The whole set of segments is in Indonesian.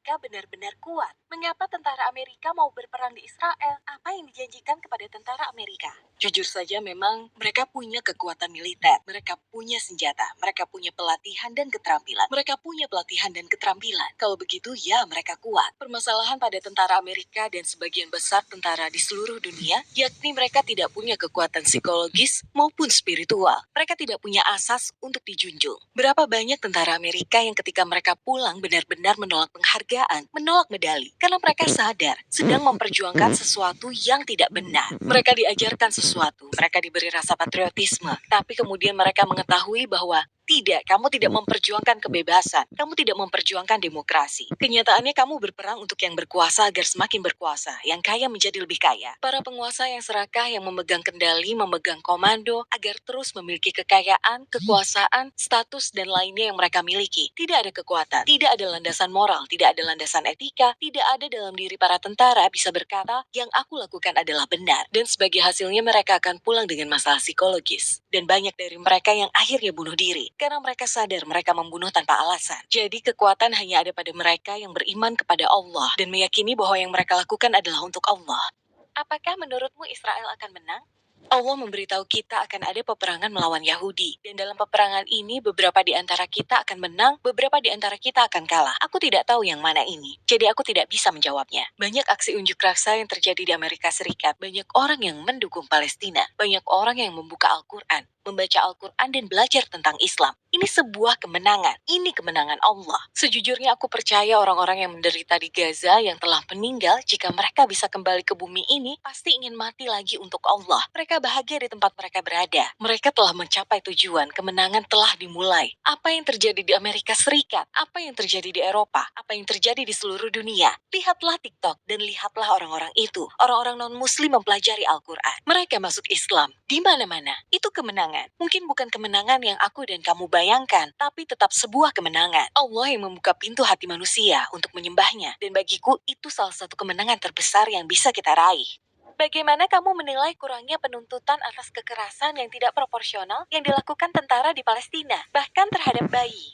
Amerika benar-benar kuat. Mengapa tentara Amerika mau berperang di Israel? Apa yang dijanjikan kepada tentara Amerika? Jujur saja memang mereka punya kekuatan militer, mereka punya senjata, mereka punya pelatihan dan keterampilan. Mereka punya pelatihan dan keterampilan. Kalau begitu ya mereka kuat. Permasalahan pada tentara Amerika dan sebagian besar tentara di seluruh dunia, yakni mereka tidak punya kekuatan psikologis maupun spiritual. Mereka tidak punya asas untuk dijunjung. Berapa banyak tentara Amerika yang ketika mereka pulang benar-benar menolak penghargaan, menolak medali, karena mereka sadar sedang memperjuangkan sesuatu yang tidak benar. Mereka diajarkan sesuatu, mereka diberi rasa patriotisme, tapi kemudian mereka mengetahui bahwa tidak, kamu tidak memperjuangkan kebebasan. Kamu tidak memperjuangkan demokrasi. Kenyataannya kamu berperang untuk yang berkuasa agar semakin berkuasa. Yang kaya menjadi lebih kaya. Para penguasa yang serakah yang memegang kendali, memegang komando, agar terus memiliki kekayaan, kekuasaan, status, dan lainnya yang mereka miliki. Tidak ada kekuatan, tidak ada landasan moral, tidak ada landasan etika, tidak ada dalam diri para tentara bisa berkata, yang aku lakukan adalah benar. Dan sebagai hasilnya mereka akan pulang dengan masalah psikologis. Dan banyak dari mereka yang akhirnya bunuh diri. Karena mereka sadar mereka membunuh tanpa alasan. Jadi kekuatan hanya ada pada mereka yang beriman kepada Allah dan meyakini bahwa yang mereka lakukan adalah untuk Allah. Apakah menurutmu Israel akan menang? Allah memberitahu kita akan ada peperangan melawan Yahudi. Dan dalam peperangan ini beberapa di antara kita akan menang, beberapa di antara kita akan kalah. Aku tidak tahu yang mana ini. Jadi aku tidak bisa menjawabnya. Banyak aksi unjuk rasa yang terjadi di Amerika Serikat. Banyak orang yang mendukung Palestina. Banyak orang yang membuka Al-Quran, membaca Al-Quran dan belajar tentang Islam. Ini sebuah kemenangan. Ini kemenangan Allah. Sejujurnya aku percaya orang-orang yang menderita di Gaza yang telah meninggal, jika mereka bisa kembali ke bumi ini, pasti ingin mati lagi untuk Allah. Mereka bahagia di tempat mereka berada. Mereka telah mencapai tujuan. Kemenangan telah dimulai. Apa yang terjadi di Amerika Serikat? Apa yang terjadi di Eropa? Apa yang terjadi di seluruh dunia? Lihatlah TikTok dan lihatlah orang-orang itu. Orang-orang non-muslim mempelajari Al-Quran. Mereka masuk Islam. Di mana-mana. Itu kemenangan. Mungkin bukan kemenangan yang aku dan kamu bayangkan, tapi tetap sebuah kemenangan. Allah yang membuka pintu hati manusia untuk menyembahnya. Dan bagiku, itu salah satu kemenangan terbesar yang bisa kita raih. Bagaimana kamu menilai kurangnya penuntutan atas kekerasan yang tidak proporsional yang dilakukan tentara di Palestina, bahkan terhadap bayi?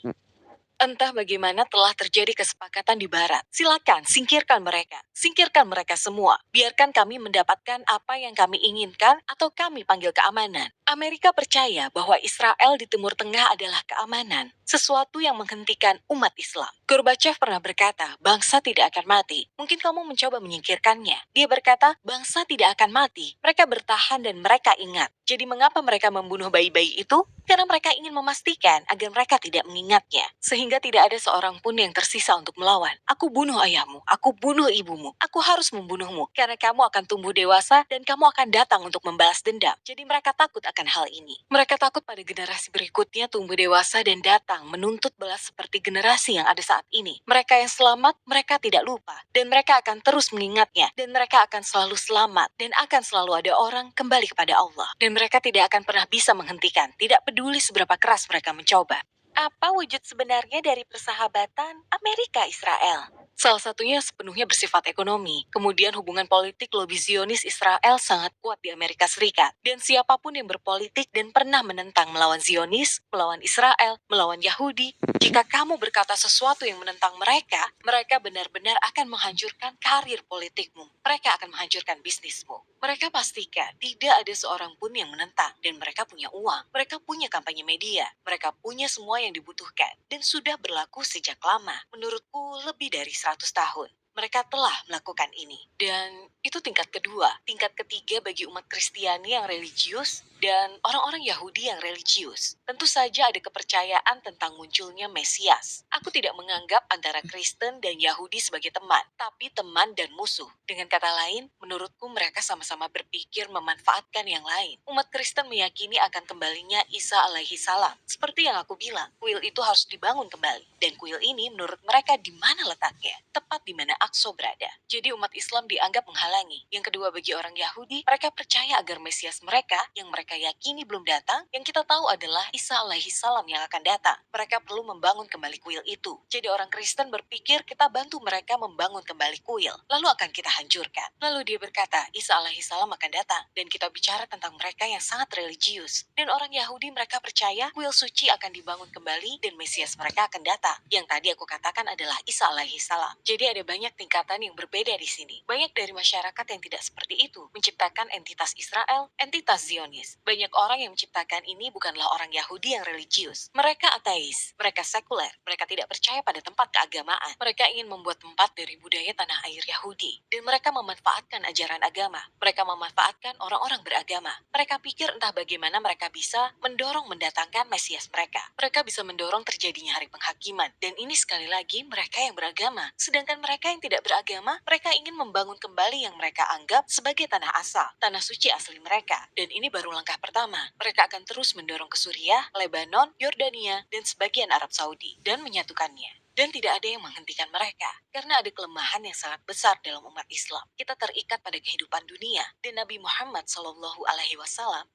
Entah bagaimana telah terjadi kesepakatan di Barat. Silakan, singkirkan mereka. Singkirkan mereka semua. Biarkan kami mendapatkan apa yang kami inginkan atau kami panggil keamanan. Amerika percaya bahwa Israel di Timur Tengah adalah keamanan. Sesuatu yang menghentikan umat Islam. Gorbachev pernah berkata, bangsa tidak akan mati. Mungkin kamu mencoba menyingkirkannya. Dia berkata, bangsa tidak akan mati. Mereka bertahan dan mereka ingat. Jadi mengapa mereka membunuh bayi-bayi itu? Karena mereka ingin memastikan agar mereka tidak mengingatnya. Sehingga tidak ada seorang pun yang tersisa untuk melawan. Aku bunuh ayahmu, aku bunuh ibumu, aku harus membunuhmu. Karena kamu akan tumbuh dewasa dan kamu akan datang untuk membalas dendam. Jadi mereka takut akan hal ini. Mereka takut pada generasi berikutnya tumbuh dewasa dan datang menuntut balas seperti generasi yang ada saat ini. Mereka yang selamat, mereka tidak lupa. Dan mereka akan terus mengingatnya. Dan mereka akan selalu selamat. Dan akan selalu ada orang kembali kepada Allah. Dan mereka tidak akan pernah bisa menghentikan. Tidak peduli seberapa keras mereka mencoba. Apa wujud sebenarnya dari persahabatan Amerika-Israel? Salah satunya sepenuhnya bersifat ekonomi. Kemudian hubungan politik lobi Zionis Israel sangat kuat di Amerika Serikat. Dan siapapun yang berpolitik dan pernah menentang melawan Zionis, melawan Israel, melawan Yahudi, jika kamu berkata sesuatu yang menentang mereka, mereka benar-benar akan menghancurkan karir politikmu. Mereka akan menghancurkan bisnismu. Mereka pastikan tidak ada seorang pun yang menentang. Dan mereka punya uang. Mereka punya kampanye media. Mereka punya semua yang dibutuhkan. Dan sudah berlaku sejak lama. Menurutku lebih dari 100 tahun. Mereka telah melakukan ini. Dan itu tingkat kedua. Tingkat ketiga bagi umat Kristiani yang religius dan orang-orang Yahudi yang religius. Tentu saja ada kepercayaan tentang munculnya Mesias. Aku tidak menganggap antara Kristen dan Yahudi sebagai teman, tapi teman dan musuh. Dengan kata lain, menurutku mereka sama-sama berpikir memanfaatkan yang lain. Umat Kristen meyakini akan kembalinya Isa alaihi salam. Seperti yang aku bilang, kuil itu harus dibangun kembali. Dan kuil ini menurut mereka di mana letaknya? Tepat di mana Aqsa berada. Jadi umat Islam dianggap menghalangi. Yang kedua, bagi orang Yahudi, mereka percaya agar Mesias mereka, yang mereka yakini belum datang, yang kita tahu adalah Isa alaihi salam yang akan datang. Mereka perlu membangun kembali kuil itu. Jadi orang Kristen berpikir kita bantu mereka membangun kembali kuil, lalu akan kita hancurkan. Lalu dia berkata, Isa alaihi salam akan datang, dan kita bicara tentang mereka yang sangat religius. Dan orang Yahudi mereka percaya kuil suci akan dibangun kembali dan Mesias mereka akan datang. Yang tadi aku katakan adalah Isa alaihi salam. Jadi ada banyak tingkatan yang berbeda di sini. Banyak dari masyarakat yang tidak seperti itu, menciptakan entitas Israel, entitas Zionis. Banyak orang yang menciptakan ini bukanlah orang Yahudi yang religius. Mereka ateis, mereka sekuler, mereka tidak percaya pada tempat keagamaan. Mereka ingin membuat tempat dari budaya tanah air Yahudi. Dan mereka memanfaatkan ajaran agama. Mereka memanfaatkan orang-orang beragama. Mereka pikir entah bagaimana mereka bisa mendorong mendatangkan Mesias mereka. Mereka bisa mendorong terjadinya hari penghakiman. Dan ini sekali lagi mereka yang beragama. Sedangkan mereka yang tidak beragama, mereka ingin membangun kembali yang mereka anggap sebagai tanah asal, tanah suci asli mereka. Dan ini baru langkah pertama. Mereka akan terus mendorong ke Suriah, Lebanon, Yordania, dan sebagian Arab Saudi, dan menyatukannya. Dan tidak ada yang menghentikan mereka, karena ada kelemahan yang sangat besar dalam umat Islam. Kita terikat pada kehidupan dunia, dan Nabi Muhammad SAW,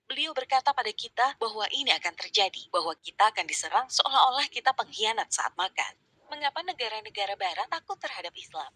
beliau berkata pada kita bahwa ini akan terjadi, bahwa kita akan diserang seolah-olah kita pengkhianat saat makan. Mengapa negara-negara barat takut terhadap Islam?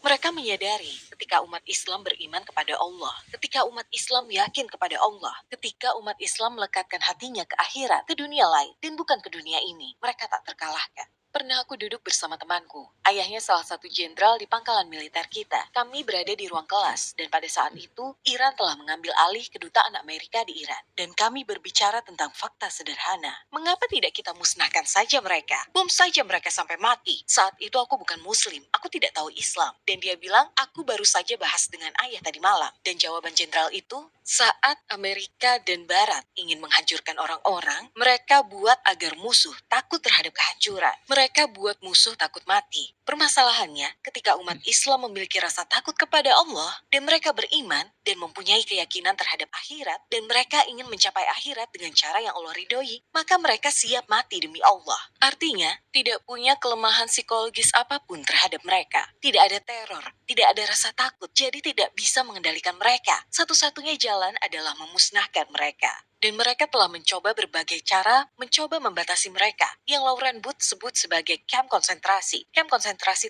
Mereka menyadari ketika umat Islam beriman kepada Allah, ketika umat Islam yakin kepada Allah, ketika umat Islam melekatkan hatinya ke akhirat, ke dunia lain, dan bukan ke dunia ini, mereka tak terkalahkan. Pernah aku duduk bersama temanku. Ayahnya salah satu jenderal di pangkalan militer kita. Kami berada di ruang kelas, dan pada saat itu, Iran telah mengambil alih kedutaan Amerika di Iran. Dan kami berbicara tentang fakta sederhana. Mengapa tidak kita musnahkan saja mereka? Bom saja mereka sampai mati. Saat itu aku bukan muslim, aku tidak tahu Islam. Dan dia bilang, aku baru saja bahas dengan ayah tadi malam. Dan jawaban jenderal itu, saat Amerika dan Barat ingin menghancurkan orang-orang, mereka buat agar musuh takut terhadap kehancuran. Mereka buat musuh takut mati. Permasalahannya, ketika umat Islam memiliki rasa takut kepada Allah, dan mereka beriman dan mempunyai keyakinan terhadap akhirat, dan mereka ingin mencapai akhirat dengan cara yang Allah ridhoi, maka mereka siap mati demi Allah. Artinya, tidak punya kelemahan psikologis apapun terhadap mereka. Tidak ada teror, tidak ada rasa takut, jadi tidak bisa mengendalikan mereka. Satu-satunya jalan adalah memusnahkan mereka. Dan mereka telah mencoba berbagai cara, mencoba membatasi mereka, yang Lauren Booth sebut sebagai kamp konsentrasi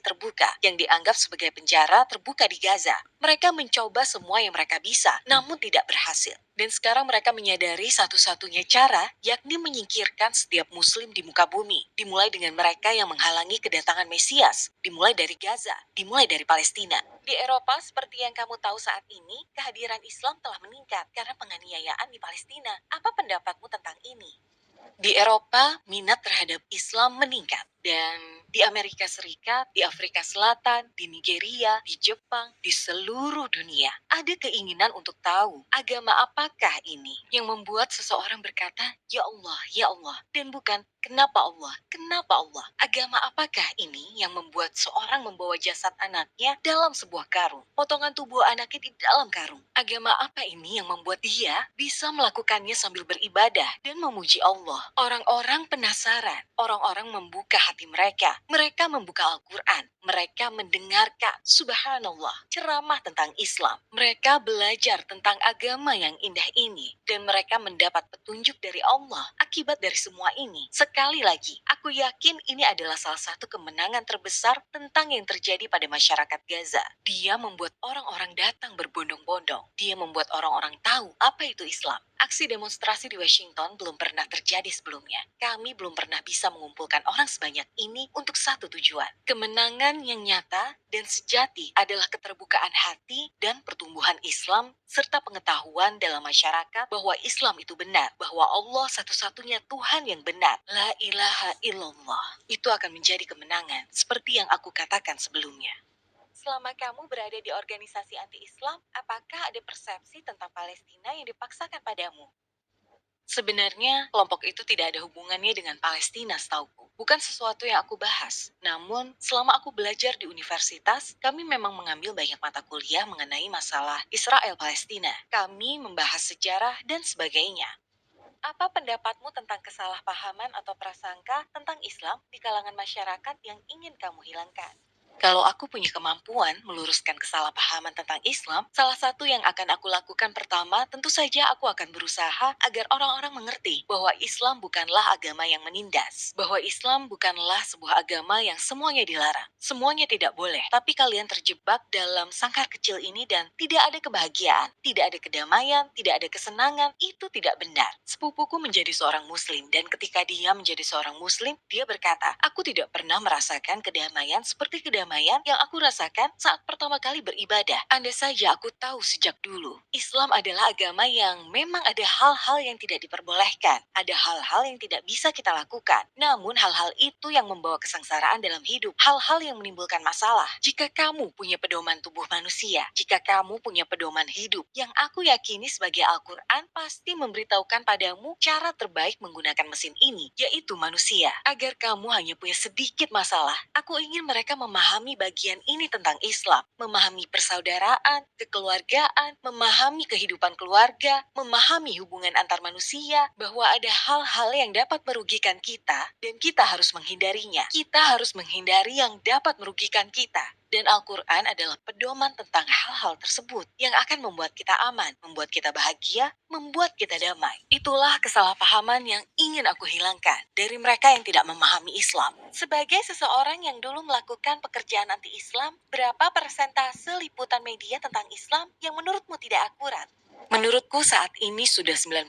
terbuka, yang dianggap sebagai penjara terbuka di Gaza. Mereka mencoba semua yang mereka bisa, namun tidak berhasil. Dan sekarang mereka menyadari satu-satunya cara, yakni menyingkirkan setiap muslim di muka bumi. Dimulai dengan mereka yang menghalangi kedatangan Mesias, dimulai dari Gaza, dimulai dari Palestina. Di Eropa, seperti yang kamu tahu saat ini, kehadiran Islam telah meningkat karena penganiayaan di Palestina. Apa pendapatmu tentang ini? Di Eropa, minat terhadap Islam meningkat. Dan di Amerika Serikat, di Afrika Selatan, di Nigeria, di Jepang, di seluruh dunia, ada keinginan untuk tahu agama apakah ini yang membuat seseorang berkata, Ya Allah, dan bukan kenapa Allah, kenapa Allah. Agama apakah ini yang membuat seorang membawa jasad anaknya dalam sebuah karung, potongan tubuh anaknya di dalam karung. Agama apa ini yang membuat dia bisa melakukannya sambil beribadah dan memuji Allah. Orang-orang penasaran, orang-orang membuka hati mereka. Mereka membuka Al-Quran. Mereka mendengarkan, subhanallah, ceramah tentang Islam. Mereka belajar tentang agama yang indah ini. Dan mereka mendapat petunjuk dari Allah akibat dari semua ini. Sekali lagi, aku yakin ini adalah salah satu kemenangan terbesar tentang yang terjadi pada masyarakat Gaza. Dia membuat orang-orang datang berbondong-bondong. Dia membuat orang-orang tahu apa itu Islam. Aksi demonstrasi di Washington belum pernah terjadi sebelumnya. Kami belum pernah bisa mengumpulkan orang sebanyak ini untuk satu tujuan. Kemenangan yang nyata dan sejati adalah keterbukaan hati dan pertumbuhan Islam serta pengetahuan dalam masyarakat bahwa Islam itu benar, bahwa Allah satu-satunya Tuhan yang benar. La ilaha illallah. Itu akan menjadi kemenangan seperti yang aku katakan sebelumnya. Selama kamu berada di organisasi anti-Islam, apakah ada persepsi tentang Palestina yang dipaksakan padamu? Sebenarnya, kelompok itu tidak ada hubungannya dengan Palestina setauku. Bukan sesuatu yang aku bahas. Namun, selama aku belajar di universitas, kami memang mengambil banyak mata kuliah mengenai masalah Israel-Palestina. Kami membahas sejarah dan sebagainya. Apa pendapatmu tentang kesalahpahaman atau prasangka tentang Islam di kalangan masyarakat yang ingin kamu hilangkan? Kalau aku punya kemampuan meluruskan kesalahpahaman tentang Islam, salah satu yang akan aku lakukan pertama, tentu saja aku akan berusaha agar orang-orang mengerti bahwa Islam bukanlah agama yang menindas, bahwa Islam bukanlah sebuah agama yang semuanya dilarang. Semuanya tidak boleh, tapi kalian terjebak dalam sangkar kecil ini dan tidak ada kebahagiaan, tidak ada kedamaian, tidak ada kesenangan. Itu tidak benar. Sepupuku menjadi seorang muslim dan ketika dia menjadi seorang muslim, dia berkata, "Aku tidak pernah merasakan kedamaian seperti kedamaian yang aku rasakan saat pertama kali beribadah. Andai saja aku tahu sejak dulu, Islam adalah agama yang memang ada hal-hal yang tidak diperbolehkan, ada hal-hal yang tidak bisa kita lakukan. Namun hal-hal itu yang membawa kesengsaraan dalam hidup, hal-hal yang menimbulkan masalah. Jika kamu punya pedoman tubuh manusia, jika kamu punya pedoman hidup, yang aku yakini sebagai Al-Quran pasti memberitahukan padamu cara terbaik menggunakan mesin ini, yaitu manusia. Agar kamu hanya punya sedikit masalah, aku ingin mereka memahami bagian ini tentang Islam, memahami persaudaraan, kekeluargaan, memahami kehidupan keluarga, memahami hubungan antar manusia, bahwa ada hal-hal yang dapat merugikan kita dan kita harus menghindarinya. Kita harus menghindari yang dapat merugikan kita. Dan Al-Quran adalah pedoman tentang hal-hal tersebut yang akan membuat kita aman, membuat kita bahagia, membuat kita damai. Itulah kesalahpahaman yang ingin aku hilangkan dari mereka yang tidak memahami Islam. Sebagai seseorang yang dulu melakukan pekerjaan anti-Islam, berapa persentase liputan media tentang Islam yang menurutmu tidak akurat? Menurutku saat ini sudah 90%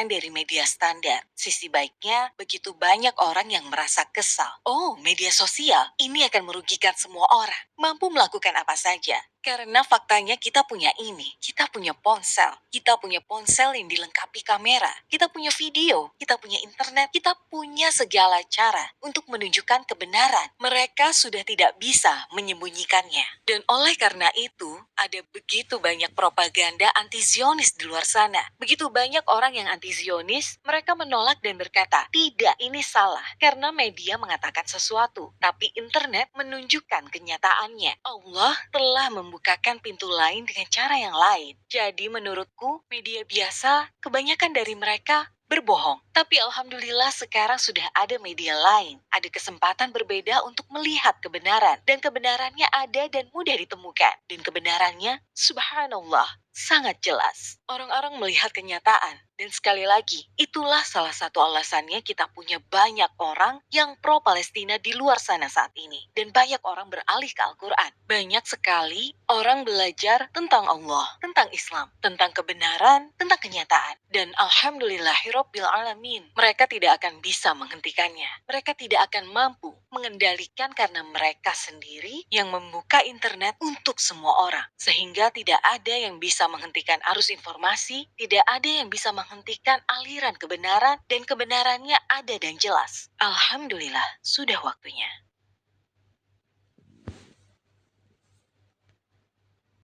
dari media standar. Sisi baiknya, begitu banyak orang yang merasa kesal. Oh, media sosial, ini akan merugikan semua orang. Mampu melakukan apa saja. Karena faktanya kita punya ini, kita punya ponsel. Kita punya ponsel yang dilengkapi kamera. Kita punya video, kita punya internet, kita punya segala cara untuk menunjukkan kebenaran. Mereka sudah tidak bisa menyembunyikannya. Dan oleh karena itu, ada begitu banyak propaganda anti-Zionis di luar sana. Begitu banyak orang yang anti-Zionis, mereka menolak dan berkata, tidak, ini salah. Karena media mengatakan sesuatu, tapi internet menunjukkan kenyataannya. Allah telah membukakan pintu lain dengan cara yang lain. Jadi menurutku, media biasa, kebanyakan dari mereka berbohong. Tapi alhamdulillah sekarang sudah ada media lain. Ada kesempatan berbeda untuk melihat kebenaran. Dan kebenarannya ada dan mudah ditemukan. Dan kebenarannya, subhanallah, sangat jelas. Orang-orang melihat kenyataan. Dan sekali lagi, itulah salah satu alasannya kita punya banyak orang yang pro-Palestina di luar sana saat ini. Dan banyak orang beralih ke Al-Quran. Banyak sekali orang belajar tentang Allah, tentang Islam, tentang kebenaran, tentang kenyataan. Dan alhamdulillahirabbil alamin, mereka tidak akan bisa menghentikannya. Mereka tidak akan mampu mengendalikan karena mereka sendiri yang membuka internet untuk semua orang. Sehingga tidak ada yang bisa menghentikan arus informasi, tidak ada yang bisa menghentikan aliran kebenaran, dan kebenarannya ada dan jelas. Alhamdulillah, sudah waktunya.